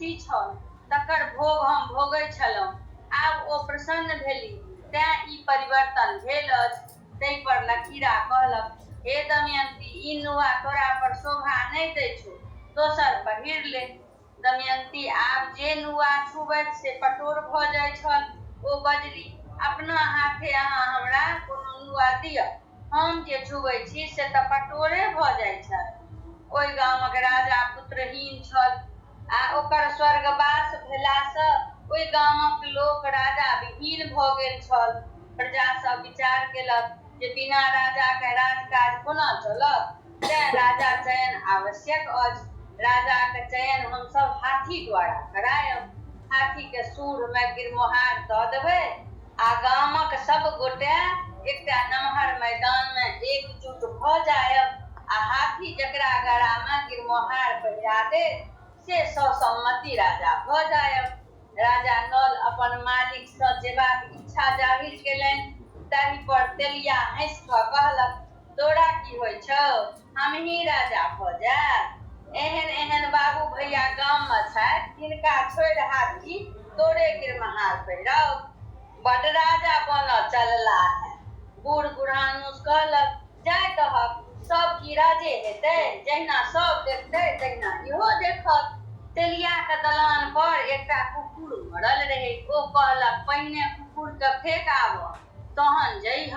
सृष्टि छल तकर भोग हम भोगै छलहुँ। आब ओ प्रसन्न भेली तेँ ई परिवर्तन भेल अछि। ताहि पर लकीरा कहलक, हे दमयंती, ई नुआ तोरा पर शोभा नहि दै छौ, दोसर पहिर ले। दमयंती आब जे नुआ छुबैत से कठोर भऽ जाइ छल। ओ बजली, अपना हाथे अहाँ हमरा कोनो नुआ दिअ, हम जे छुबै छी से तऽ कठोरे भऽ जाइ छै। ओहि गामक राजा पुत्रहीन छल आ ओकर स्वर्गवास भेलासँ ओहि गामक लोक राजा विहीन भऽ गेल छल। प्रजा सब विचार केलक जे बिना राजा के राजकाज कोना चलत, तेँ राजा चयन आवश्यक अछि। राजा के चयन हमसब हाथी द्वारा करायब। हाथी के सूढ़ में गिरमोहार दऽ देबै आ गामक सब गोटे एकटा नमहर मैदान में एकजुट भऽ जायब आ हाथी जकरा गला में गिरमोहार पहिरा दे से ससम्मति राजा भऽ जायब। राजा नल अपन मालिक सँ जेबाक इच्छा जाहिर केलनि। ताहि पर तेलिया हँसि कऽ कहलक, तोरा की होइ छौ, हमही राजा भऽ जायब। एहन एहन बाबू भैया गाम में छथि, तिनका छोड़ि हाथी तोरे गिरमोहार पहिरौ, बड राजा बनऽ चलला है। बूढ़ बुढ़ानुस कहलक, जाय दहक, सब की राजे हेतै, जहिना सब देखतै तहिना इहो देखत। तेलिया के दलान पर एकटा कुकुर मरल रहै। ओ कहलक, पहिने कुकुर के फेक आबऽ, तहन जइह।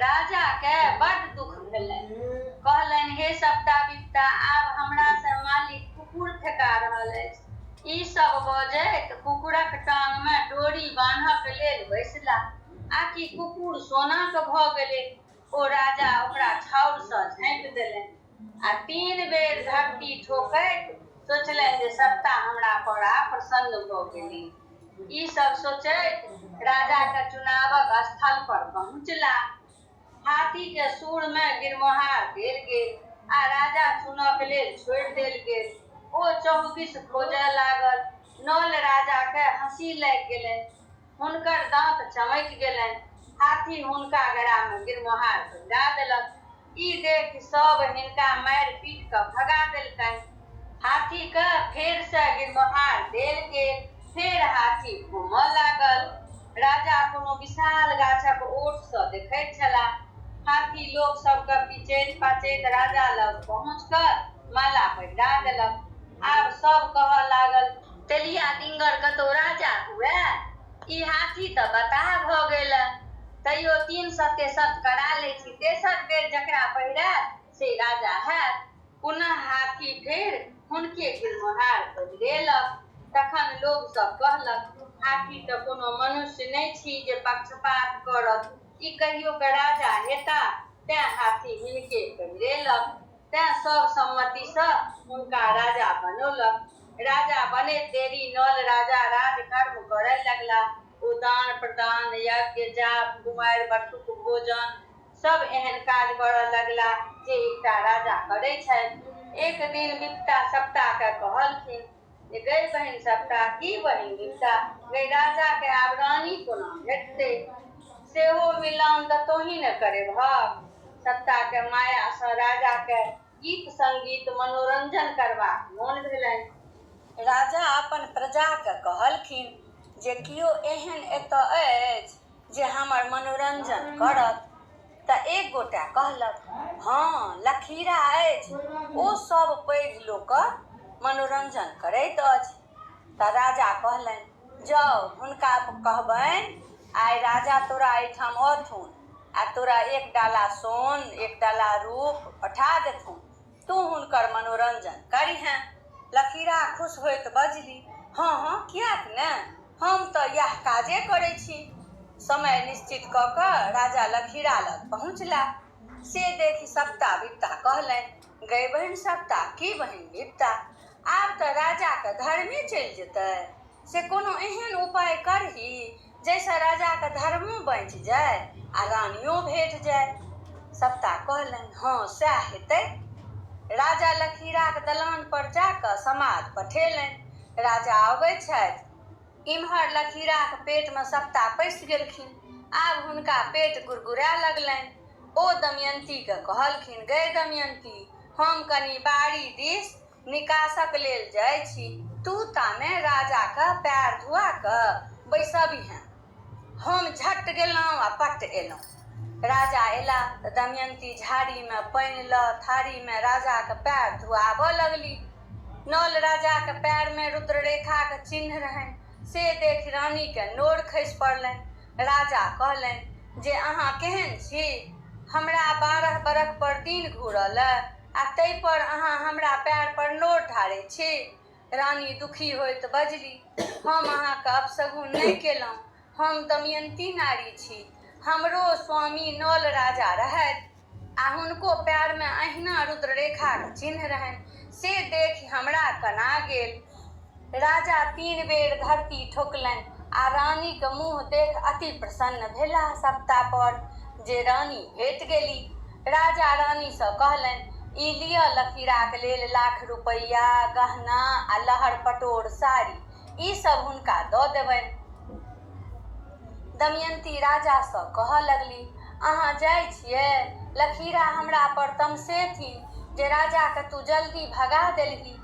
राजा के बड्ड दुख भेलनि। कहलनि, हे सप्ता विप्ता, आब हमरा से मालिक कुकुर फेका रहल अछि। ई सब बजैत कुकुरक टांग में डोरी बान्हक लेल बैसलाह। आकि कुकुर सोनाक भऽ गेलै। ओ राजा ओकरा छाउर सँ झाँपि देलनि आ 3 बेर धरती ठोकैत सोचलनि जे सप्ता हमरा पर प्रसन्न भऽ गेली। ई सब सोचैत राजा के चुनावक स्थल पर पहुँचला। हाथी के सूढ़ में गिरमोहार देल गेल आ राजा चुनक लेल छोड़ि देल गेल। ओ चौदिस खोजय लागल। नल राजा के हँसी लागि गेलनि, हुनकर दाँत चमकि गेलनि। हाथी हुनका गला में गिरमोहार पहिरा देलक। ई देखि सब हिनका मारि पीट कऽ भगा देलकनि। हाथी के फेर से गिरमोहार देल गेल। फेर हाथी घूमऽ लागल। राजा कोनो विशाल गाछक ओट सँ देखैत छलाह। हाथी लोक सबके पिचैत पाचैत राजा लग पहुँच कऽ माला पहिरा देलक। आब सब कहऽ लागल, तेलिया डिंगर कतौ राजा हुए। ई हाथी तऽ बताह भऽ गेल, तैयो 3 सत्ते सत करा लै छी, तेसर बेर जकरा पहिरायत से राजा हैत। पुनः हाथी फेर हुनके गिरमोहार पहिरेलक। तखन लोग सब कहलक, हाथी तऽ कोनो मनुष्य नहि छी जे पक्षपात करत। ई कहियो के राजा हेता, तेँ हाथी हिनके पहिरेलक। तेँ सब सम्मति सँ हुनका राजा बनौलक। राजा बनैत देरी नल राजा राजकर्म करय लगला। ओ दान प्रदान, यज्ञ जाप, कुमारि बटुक भोजन सब एहन काज करऽ लगला जे एकटा राजा करै छथि। एक दिन विप्ता सप्ता के कहलखिन, गै बहिन सप्ता, की बहिन विप्ता, गै राजा के आब रानी कोना भेटतै, सेहो मिलान तऽ तोही न करेबहक। सप्ता के माया सँ राजा के गीत संगीत मनोरंजन करबाक मोन भेलनि। राजा अपन प्रजा के कहलखिन जे कियो एहन एतऽ अछि जे हमर मनोरंजन करत। तऽ एक गोटा कहलक, हाँ, लखीरा अछि, ओ सब पैघ लोकक मनोरंजन करैत अछि। तऽ राजा कहलनि, जाउ हुनका कहबनि, आइ राजा तोरा एहिठाम अथुन आ तोरा 1 डाला सोन 1 डाला रूप पठा देथुन, तू हुनकर मनोरंजन करिहें। लकीरा खुश होइत बजली, हाँ हाँ, किएक ने, हम तऽ इएह काजे करै छी। समय निश्चित कऽ कऽ राजा लकीरा लग पहुँचला। से देखि सप्ता विप्ता कहलनि, गै बहिन सप्ता, की बहिन विप्ता, आब तऽ राजा के धर्मे चलि जेतै, से कोनो एहन उपाय करही जाहिसँ राजा के धर्मो बचि जाय आ रानियो भेट जाय। सप्ता कहलनि, हाँ सएह हेतै। राजा लकीराक दलान पर जाकऽ समाद पठेलनि। राजा अबै छथि। इम्हर लकीराक पेट में सप्ता पैसि गेलखिन। आब हुनका पेट गुड़गुड़ाए लगलनि। ओ दमयंती के कहलखिन, गै दमयंती, हम कनि बाड़ी दिस निकासक लेल जाइ छी, तू तामे राजा का पैर धुआ क बैसबी हैं। हम झट गेलहुँ आ पट एलहुँ। राजा एला तऽ दमयंती झाड़ीमे पानि लऽ थारीमे राजाके पैर धुआबऽ लगली। नल राजाके पैरमे रुद्ररेखाके चिन्ह रहनि से देख रानीके नोर खसि पड़लनि। राजा कहलनि जे अहाँ केहन छी? हमरा 12 बरख पर दिन घूरल आ ताहि पर अहाँ हमरा पैर पर नोर ढारै छी। रानी दुखी होइत बजली, हम अहाँके अपशगुन नहि केलहुँ। हम दमयंती नारी छी। हमरो स्वामी नल राजा रहथि आ हुनको पैरमे अहिना रुद्ररेखाके चिन्ह रहनि। से देखि हमरा कना गेल। राजा 3 बेर धरती ठोकलनि आ रानीके मुँह देख अति प्रसन्न भेलाह सप्ताह पर जे रानी भेट गेली। राजा रानीसँ कहलनि, ई लिअ लकीराक लेल लाख रुपैया, गहना आ लहर पटोर साड़ी, ई सब हुनका दऽ देबनि। दमयंती राजासँ कहऽ लगली, अहाँ जाइ छियै, लकीरा हमरा पर तमसेथिन जे राजाके तू जल्दी भगा देलही।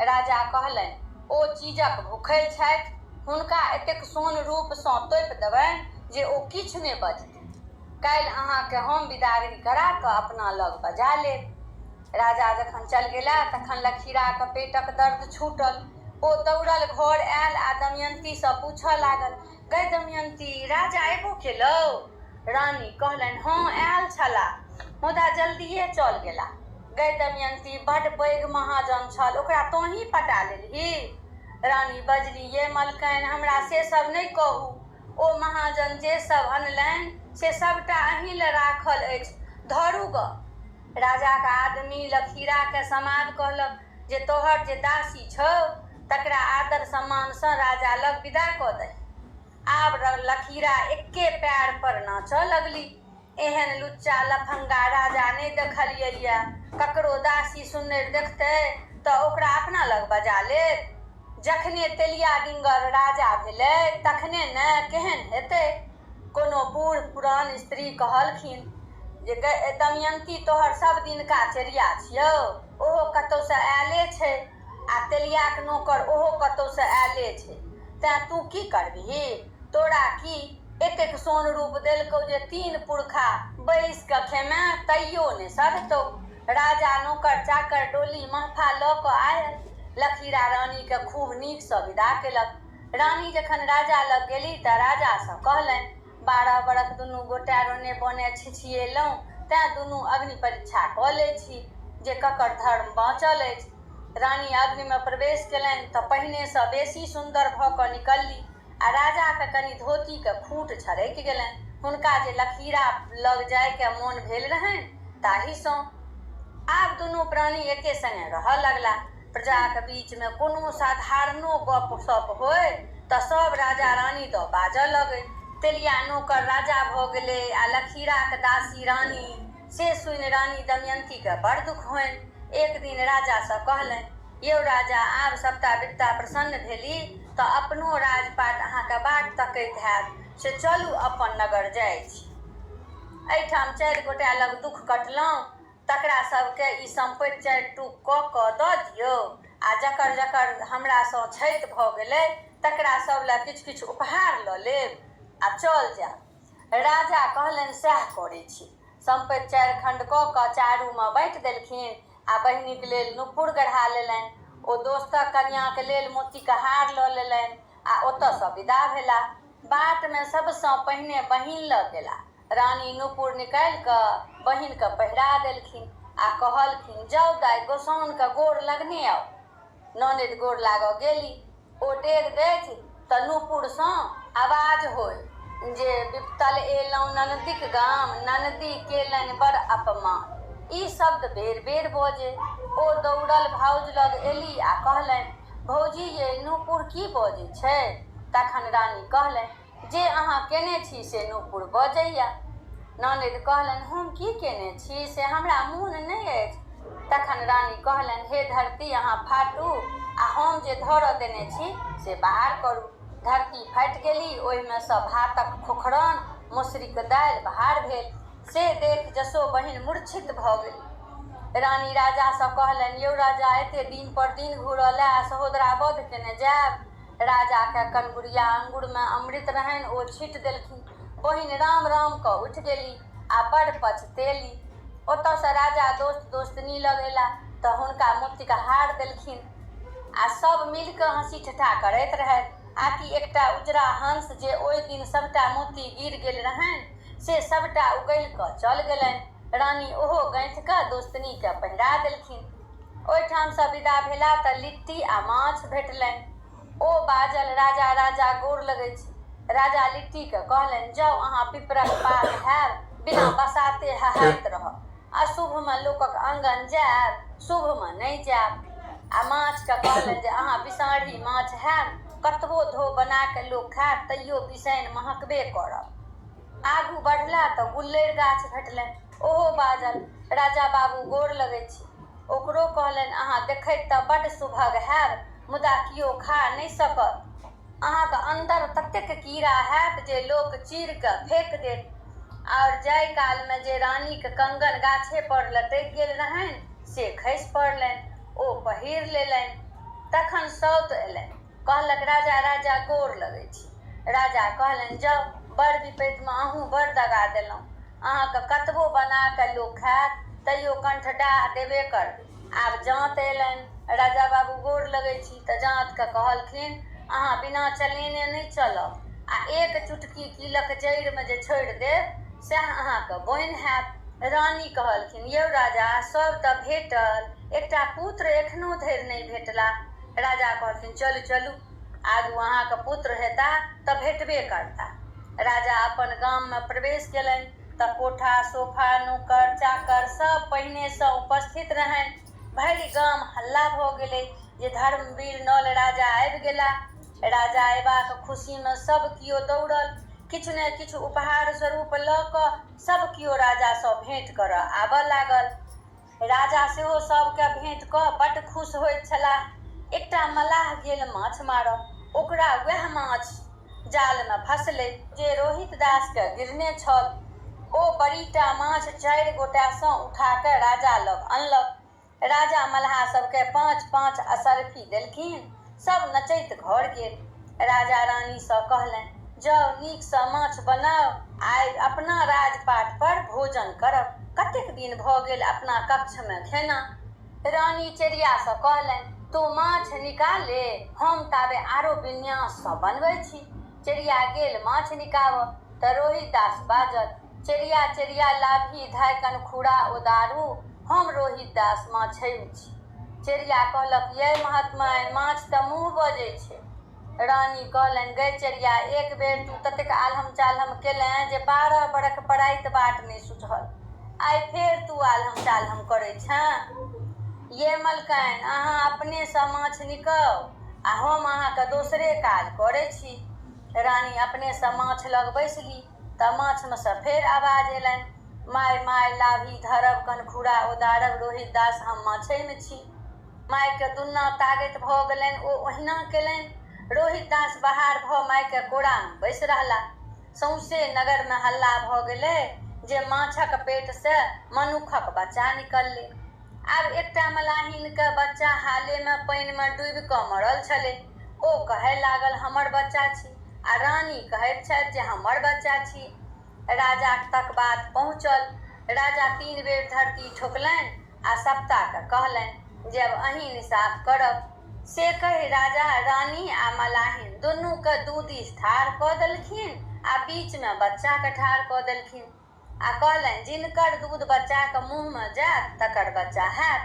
राजा कहलनि, ओ चीजक भूखल छथि, हुनका एतेक सोन रूपसँ तोपि देबनि जे ओ किछु नहि बचतै। काल्हि अहाँके हम विदागरी करा कऽ अपना लग बजा लेब। राजा जखन चलि गेला तखन लकीराके पेटक दर्द छूटल। ओ दौड़ल घर आयल आ दमयंतीसँ पूछऽ लागल, गै दमयंती, राजा एबो केलौ? रानी कहलनि, हाँ आयल छलाह, मुदा जल्दिए चल गेला। गै दमयंती, बड्ड पैघ महाजन छल, ओकरा तोहीं पटा लेलही। रानी बजली, ये मलकनि, हमरा से सब नहि कहू। ओ महाजन जे सब अनलनि से सबटा अहीं ले राखल अछि, धरू ग। राजाके आदमी लकीराके समाद कहलक जे तोहर जे दासी छौ तकरा आदर सम्मानसँ राजा लग विदा कऽ दही। आब लकीरा एक्के पैर पर नाचऽ लगली। एहन लुच्चा लफंगा राजा नहि देखलियै यऽ। ककरो दासी सुन्नरि देखतै तऽ ओकरा अपना लग बजा लेत। जखने तेलिया डिंगर राजा भेलै तखने ने केहन हेतै। कोनो बूढ़ पुरान स्त्री कहलखिन जे दमयंती तोहर सब दिनका चेरिया छियौ, ओहो कतौसँ आयले छै आ तेलियाक नौकर ओहो कतौसँ आयले छै, तेँ तू की करबिही? तोरा की एतेक सोन रूप देलकौ जे 3 पुरखा बैस कऽ खेमे तैयो नहि सधतौ। राजा नौकर चाकर डोली महफा लऽ कऽ आयल। लकीरा रानीके खूब नीकसँ विदा केलक। रानी जखन राजा लग गेली तऽ राजासँ कहलनि, 12 बरख दुनू गोटे रोने बने छिछिएलहुँ, तेँ दुनू अग्नि परीक्षा कऽ लै छी जे ककर धर्म बाँचल अछि। रानी अग्निमे प्रवेश केलनि तऽ पहिनेसँ बेसी सुन्दर भऽ कऽ निकलली आ राजाके कनि धोतीके खूँट छरकि गेलनि। हुनका जे लकीरा लग जायके मोन भेल रहनि ताहिसँ। आब दुनू प्राणी एके सङ्गे रहऽ लगला। प्रजाके बीचमे कोनो साधारणो गप सप होय तऽ सब राजा रानी दऽ बाजऽ लगै। तेलिया नौकर राजा भऽ गेलै आ लकीराके दासी रानी। से सुनि रानी दमयंतीके बड़ दुख होनि। एक दिन राजासँ कहलनि, यौ राजा, आब सबटा विद्या प्रसन्न भेली तऽ अपनो राजपाट अहाँके बाट तकैत हैत, से चलू अपन नगर जाइ छी। एहिठाम 4 गोटे लग दुख कटलहुँ, तकरा सबके ई सम्पत्ति 4 टूक कऽ कऽ दऽ दियौ आ जकर जकर हमरासँ क्षति भऽ गेलै तकरा सब लए किछु किछु उपहार लऽ लेब आ चल जायब। राजा कहलनि, सएह करै छी। सम्पत्ति 4 खण्ड कऽ कऽ चारूमे बाँटि देलखिन आ बहिनीके लेल नुपुर गढ़ा लेलनि। ओ दोस्तक कनिआँके लेल मोतीके हार लऽ लेलनि आ ओतयसँ विदा भेला। बाटमे सबसँ पहिने बहिन लग गेला। रानी नुपुर निकालि कऽ बहिनके पहिरा देलखिन आ कहलखिन, जाउ दाइ, गोसाउनके गोर लगने आउ। ननदि गोर लागऽ गेली। ओ डेग देखि तऽ नुपुरसँ आवाज होय जे विपतल एलहुँ ननदिक गाम, ननदी केलनि बड़ अपमान। ई शब्द बेर बेर बजे। ओ दौड़ल भाउज लग एली आ कहलनि, भौजी ये, नुपुर की बजै छै? तखन रानी कहलनि, जे अहाँ केने छी से नुपुर बजैया। ननदि कहलनि, हम की केने छी से हमरा मोन नहि अछि। तखन रानी कहलनि, हे धरती, अहाँ फाटू आ हम जे धरऽ देने छी से बाहर करू। धरती फाटि गेली, ओहिमे सँ भातक खोखरन, मौसरीक दालि बाहर भेल। से देख जसो बहिन मूर्छित भऽ गेली। रानी राजा सँ कहलनि, यौ राजा, एते दिन पर दिन घुरल सहोदरा वध केने जायब। राजा के कनगुरिया अंगूर में अमृत रहनि, ओ छीट देलखिन। बहिन राम राम कऽ उठि गेली आ बड़ पछतेली। ओतऽ से राजा दोस्तनी लगेला तऽ हुनका मोतीक हार देलखिन आ सब मिल कऽ हँसी ठट्ठा करैत रहथि। आकि एकटा उजरा हंस जे ओहि दिन सबटा मोती गिर गेल रहनि से सबटा उगलि कऽ चल गेलनि। रानी ओहो गैंथ कऽ दोस्तनी के पहिरा देलखिन। ओहिठाम सँ विदा भेला तऽ लिट्टी आ माछ भेटलनि। ओ बाजल, राजा राजा गोर लगै छी। राजा लिट्टी के कहलनि, जाउ अहाँ पिपरक पात हैब, बिना बसाते हहाइत रहब। अशुभमे लोकक आँगन जायब, शुभमे नहि जायब। आ माछ के कहलनि जे अहाँ बिसाढ़ी माछ हैब, कतबो धो बना के लोक खायत तैयो बिसैन महकबे करब। आगू बढ़ला तऽ गुल्लरि गाछ भेटलनि। ओहो बाजल, राजा बाबू गोर लगै छी। ओकरो कहलनि, अहाँ देखैत तऽ बड्ड सुभग हैब, मुदा कियो खा नहि सकत। अहाँके अन्दर ततेक कीड़ा हैत जे लोक चीर कऽ फेंक देत। और जाहि कालमे जे रानीके कंगन गाछे पर लटकि गेल रहनि से खसि पड़लनि। ओ पहिर लेलनि। तखन सौत अयलनि, कहलक, राजा राजा गोर लगै छी। राजा कहलनि, जाउ, बड़ विपत्तिमे अहूँ बड़ दगा देलहुँ। अहाँके कतबो बना कऽ लोक खायत तैयो कंठ डाह देबे करबै। आब जाँत अयलनि। राजा बाबू गोर लगै छी तऽ जाँतके कहलखिन, अहाँ बिना चलेने नहि चलब, आ एक चुटकी कीलक जड़िमे जे छोड़ि देब सएह अहाँके बोनि हैत। रानी कहलखिन, यौ राजा, सब तऽ भेटल, एकटा पुत्र एखनो धरि नहि भेटला। राजा कहलखिन, चलू चलू, आगू अहाँके पुत्र हेता तऽ भेटबे करता। राजा अपन गाममे प्रवेश केलनि तऽ कोठा सोफा नौकर चाकर सब पहिनेसँ उपस्थित रहनि। भरि गाम हल्ला भऽ गेलै जे धर्मवीर नल राजा आबि गेला। राजा अयबाक खुशीमे सब कियो दौड़ल, किछु ने किछु उपहार स्वरूप लऽ कऽ सब कियो राजासँ भेँट करऽ आबऽ लागल। राजा सेहो सबके भेँट कऽ बड्ड खुश होइत छलाह। एकटा मलाह गेल माछ मारऽ, ओकरा वएह माछ जालमे फँसलै जे रोहित दासके गिरने छल। ओ बड़ीटा माछ 4 गोटासँ उठा कऽ राजा लग अनलक। राजा मल्लाह सबके 5-5 असरफी देलखिन। सब नचैत घर गेल। राजा रानीसँ कहलनि, जाउ नीकसँ माछ बनाउ, आइ अपना राजपाट पर भोजन करब। कतेक दिन भऽ गेल अपना कक्षमे खेना। रानी चेरियासँ कहलनि, तू माछ निकाले, हम ताबे आरो विन्याससँ बनबै छी। चेरिया गेल माछ निकाबऽ तऽ रोहित दास बाजल, चेरिया चेरिया लाभी धायकन खुड़ा ओदारू, हम रोहित दास माछैम छी। चेरिया कहलक, ये महात्माइन, माछ तऽ मुँह बजै छै। रानी कहलनि, गै चेरिया, एक बेर तू ततेक आल्हम चाल्हम केलें जे 12 बरख पराइत बाट नहि सुझल। आइ फेर तू आल्हम चाल्हम करै छें। ये मलकाइन, अहाँ अपनेसँ माछ निकाउ आ हम अहाँके दोसरे काज करै छी। रानी अपनेसँ माछ लग बैसली तऽ माछमे सँ फेर आवाज अयलनि, माय माय लाभी धरब कनखुरा ओदारब, रोहित दास हम माछैमे छी। मायके दुन्ना तागैत भऽ गेलनि। ओ ओहिना केलनि। रोहित दास बहार भऽ मायके कोड़ामे बैसि रहला। सौंसे नगरमे हल्ला भऽ गेलै जे माछक पेटसँ मनुखक बच्चा निकललै। आब एकटा मलाहिनके बच्चा हालेमे पानिमे डूबि कऽ मरल छलै। ओ कहै लागल, हमर बच्चा छी, आ रानी कहैत छथि जे हमर बच्चा छी। राजा तक बात पहुँचल। राजा 3 बेर धरती ठोकलनि आ सप्ताके कहलनि जे अब अहीं निसाफ करब। से कहि राजा रानी आ मलाहिन दुनूके दू दिस ठाढ़ कऽ देलखिन आ बीचमे बच्चाके ठाढ़ कऽ देलखिन आ कहलनि, जिनकर दूध बच्चाके मुँहमे जायत तकर बच्चा हैत।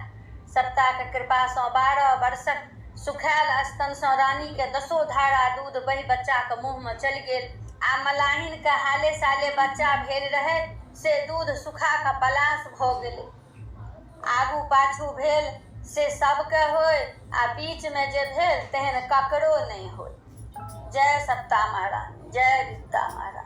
सप्ताके कृपासँ 12 वर्षक सुखायल स्तनसँ रानीके 10 धारा दूध बहि बच्चाके मुँहमे चलि गेल। आ मलाहिनके हाले साले बच्चा भेल रहै से दूध सुखा कऽ पलाश भऽ गेलै। आगू पाछू भेल से सबके होय, आ बीचमे जे भेल तेहन ककरो नहि होय। जय सप्ता महारानी, जय विद्या महारानी।